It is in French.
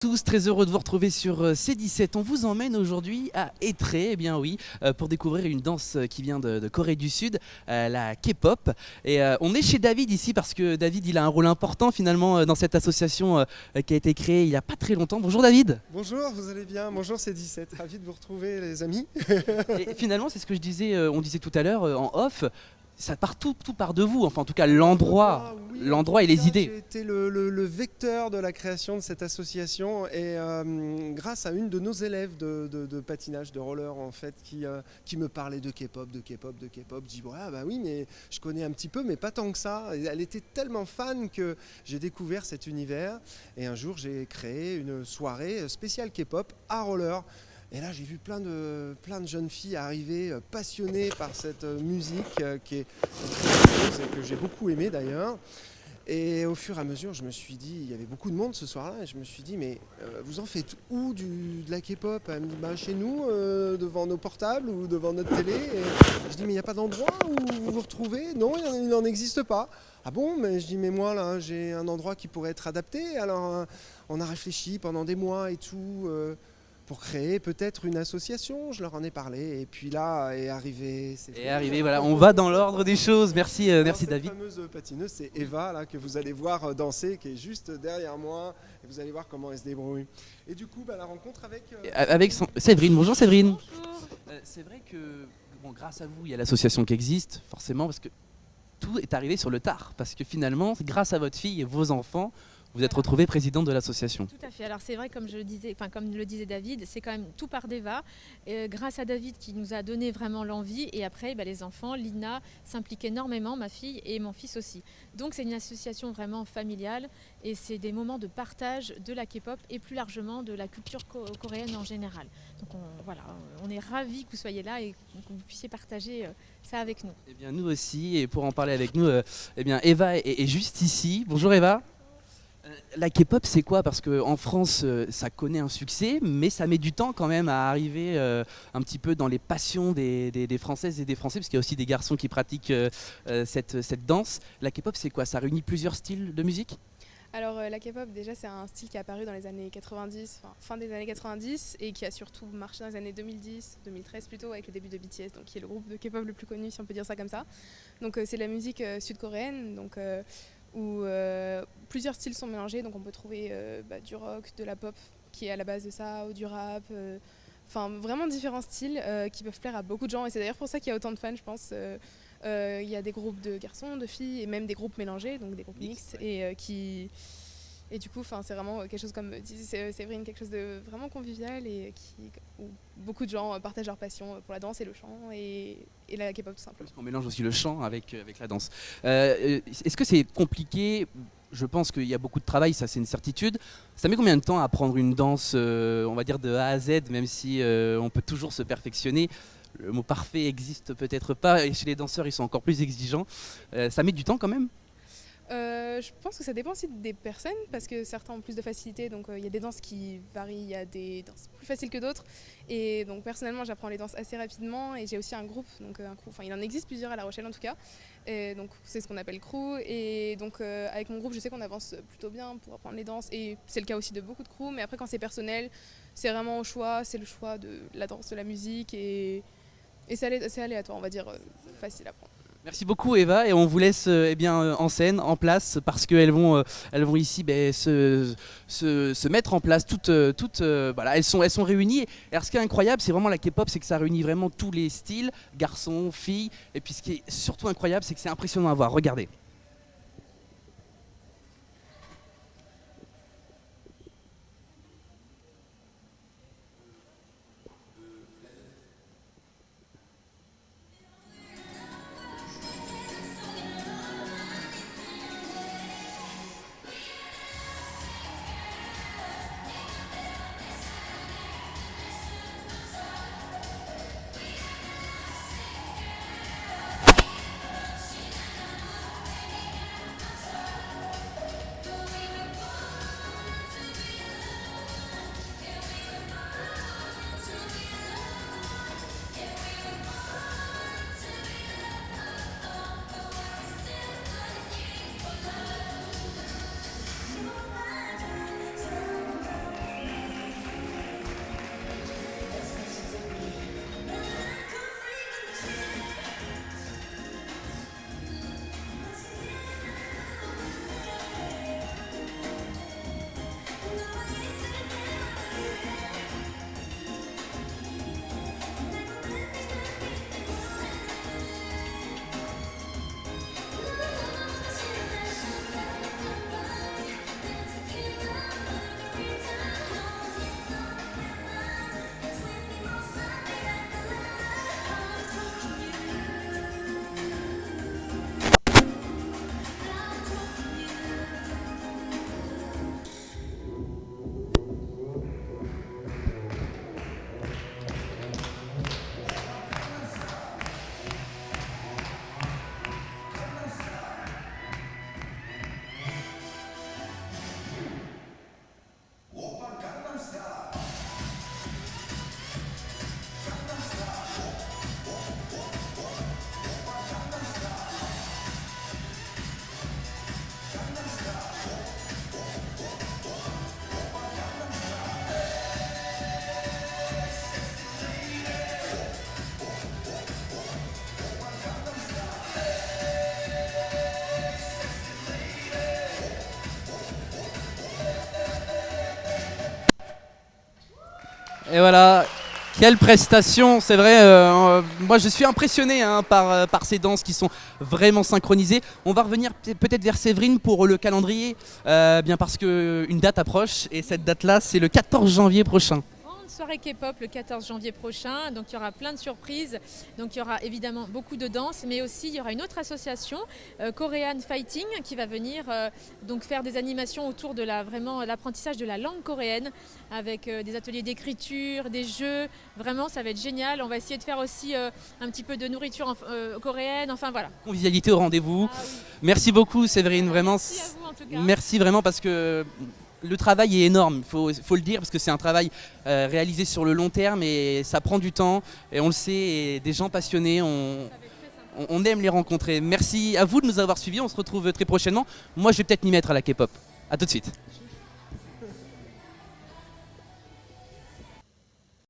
Tous très heureux de vous retrouver sur C17. On vous emmène aujourd'hui à Étré, eh bien oui, pour découvrir une danse qui vient de Corée du Sud, la K-pop. Et on est chez David ici parce que David, il a un rôle important finalement dans cette association qui a été créée il n'y a pas très longtemps. Bonjour David. Bonjour, vous allez bien? Bonjour C17, ravi de vous retrouver les amis. Et finalement, c'est ce que je disais, on disait tout à l'heure en off. Ça part tout part de vous, enfin en tout cas l'endroit, Oui, l'endroit et les idées. J'ai été le vecteur de la création de cette association et grâce à une de nos élèves de patinage, de roller en fait, qui me parlait de K-pop, je dis ouais, bah oui, mais je connais un petit peu, mais pas tant que ça. Et elle était tellement fan que j'ai découvert cet univers et un jour j'ai créé une soirée spéciale K-pop à roller. Et là, j'ai vu plein de jeunes filles arriver passionnées par cette musique qui est très joyeuse et que j'ai beaucoup aimée d'ailleurs. Et au fur et à mesure, je me suis dit, il y avait beaucoup de monde ce soir-là, et je me suis dit, mais vous en faites où de la K-pop? Elle me dit, bah, chez nous, devant nos portables ou devant notre télé. Et je dis, mais il n'y a pas d'endroit où vous vous retrouvez? Non, il n'en existe pas. Ah bon? Mais je dis, mais moi, là, j'ai un endroit qui pourrait être adapté. Alors, on a réfléchi pendant des mois et tout. Pour créer peut-être une association, je leur en ai parlé, et puis là est arrivé. Et arrivé, voilà, on va dans l'ordre des choses. Merci, merci cette David. fameuse patineuse, c'est Eva là que vous allez voir danser, qui est juste derrière moi, et vous allez voir comment elle se débrouille. Et du coup, la rencontre avec. Avec Séverine. Bonjour Séverine. Bonjour. C'est vrai que bon, grâce à vous, il y a l'association qui existe, forcément, parce que tout est arrivé sur le tard. Parce que finalement, grâce à votre fille et vos enfants, vous êtes retrouvée présidente de l'association. Tout à fait. Alors c'est vrai, comme je le disais, comme le disait David, c'est quand même tout part d'Eva. Grâce à David qui nous a donné vraiment l'envie, et après les enfants, Lina s'implique énormément, ma fille et mon fils aussi. Donc c'est une association vraiment familiale et c'est des moments de partage de la K-pop et plus largement de la culture coréenne en général. Donc on est ravis que vous soyez là et que vous puissiez partager ça avec nous. Eh bien nous aussi, et pour en parler avec nous, eh bien Eva est juste ici. Bonjour Eva. La K-pop, c'est quoi? Parce qu'en France, ça connaît un succès, mais ça met du temps quand même à arriver un petit peu dans les passions des Françaises et des Français, parce qu'il y a aussi des garçons qui pratiquent cette danse. La K-pop, c'est quoi? Ça réunit plusieurs styles de musique? Alors la K-pop déjà c'est un style qui est apparu dans les années 90, fin des années 90 et qui a surtout marché dans les années 2010, 2013 plutôt avec le début de BTS, donc qui est le groupe de K-pop le plus connu si on peut dire ça comme ça. Donc c'est de la musique sud-coréenne où plusieurs styles sont mélangés, donc on peut trouver du rock, de la pop qui est à la base de ça, ou du rap, vraiment différents styles qui peuvent plaire à beaucoup de gens et c'est d'ailleurs pour ça qu'il y a autant de fans je pense. Il y a des groupes de garçons, de filles et même des groupes mélangés, donc des groupes mixtes et du coup c'est vraiment quelque chose, comme disait Séverine, quelque chose de vraiment convivial et où beaucoup de gens partagent leur passion pour la danse et le chant et la K-pop tout simplement. Parce qu'on mélange aussi le chant avec la danse. Est-ce que c'est compliqué? Je pense qu'il y a beaucoup de travail, ça c'est une certitude. Ça met combien de temps à apprendre une danse, on va dire de A à Z, même si on peut toujours se perfectionner? Le mot parfait existe peut-être pas, et chez les danseurs ils sont encore plus exigeants. Ça met du temps quand même? Je pense que ça dépend aussi des personnes parce que certains ont plus de facilité, donc il y a des danses qui varient, il y a des danses plus faciles que d'autres et donc personnellement j'apprends les danses assez rapidement et j'ai aussi un groupe, donc un crew, il en existe plusieurs à La Rochelle en tout cas, et donc c'est ce qu'on appelle crew et donc avec mon groupe je sais qu'on avance plutôt bien pour apprendre les danses et c'est le cas aussi de beaucoup de crew, mais après quand c'est personnel c'est vraiment au choix, c'est le choix de la danse, de la musique et c'est aléatoire on va dire, facile à apprendre. Merci beaucoup Eva, et on vous laisse en scène, en place, parce qu'elles vont ici se mettre en place voilà, elles sont réunies. Alors ce qui est incroyable, c'est vraiment la K-pop, c'est que ça réunit vraiment tous les styles, garçons, filles, et puis ce qui est surtout incroyable, c'est que c'est impressionnant à voir. Regardez. Et voilà, quelle prestation, c'est vrai. Moi, je suis impressionné hein, par ces danses qui sont vraiment synchronisées. On va revenir peut-être vers Séverine pour le calendrier, bien parce qu'une date approche et cette date-là, c'est le 14 janvier prochain. Grande soirée K-pop le 14 janvier prochain, donc il y aura plein de surprises, donc il y aura évidemment beaucoup de danse, mais aussi il y aura une autre association, Korean Fighting, qui va venir donc faire des animations autour de vraiment l'apprentissage de la langue coréenne, avec des ateliers d'écriture, des jeux, vraiment ça va être génial. On va essayer de faire aussi un petit peu de nourriture coréenne, enfin voilà. Convivialité au rendez-vous. Ah oui. Merci beaucoup Séverine, vraiment. Merci à vous en tout cas. Merci vraiment parce que le travail est énorme, faut le dire, parce que c'est un travail réalisé sur le long terme et ça prend du temps. Et on le sait, et des gens passionnés, on aime les rencontrer. Merci à vous de nous avoir suivis, on se retrouve très prochainement. Moi je vais peut-être m'y mettre à la K-pop. A tout de suite.